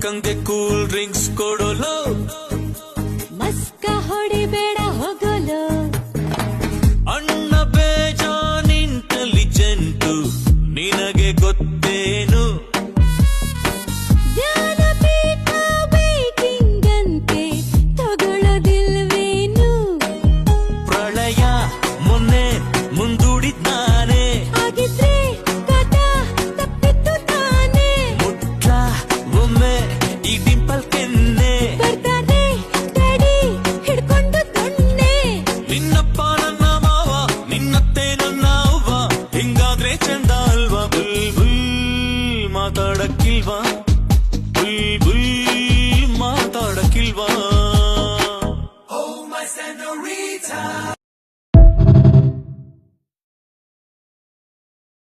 ಅಕ್ಕಂಗೆ cool drinks ಕೊಡೋಲು maska ಹೊಡಿಬೇಡ ಹೋಗೋಲು ಅಣ್ಣ ಬೇಜಾನ್ intelligent ನಿನಗೆ ಗೊತ್ತೇನು ಜ್ಞಾನಪೀಠ ವೇಟಿಂಗ್ ಅಂತೆ ತಗೊಳ್ಳೋದಿಲ್ವೇನು ಪ್ರಳಯ ಮೊನ್ನೆ ಮುಂದೂಡಿದ್ದಾನೆ ಹಾಗಿದ್ರೆ ಕಟ ತಪ್ಪಿತ್ತು ತಾನೆ ಮುಟ್ಲ ಒಮ್ಮೆ ಈ ಡಿಂಪಲ್ ಕೆನ್ನೆ ಬರ್ತಾರೆ ಡ್ಯಾಡಿ ಹಿಡ್ಕೊಂಡು ದೊಣ್ಣೆ ನಿನ್ನಪ್ಪ ನನ್ನ ಮಾವ ನಿನ್ನತ್ತೆ ನನ್ನ ಅವ್ವ ಹಿಂಗಾದ್ರೆ ಚಂದ ಅಲ್ವಾ ಬುಲ್ ಬುಲ್ ಮಾತಾಡಕ್ಕಿಲ್ವಾ ಬುಲ್ ಬುಲ್ ಮಾತಾಡಕ್ಕಿಲ್ವಾ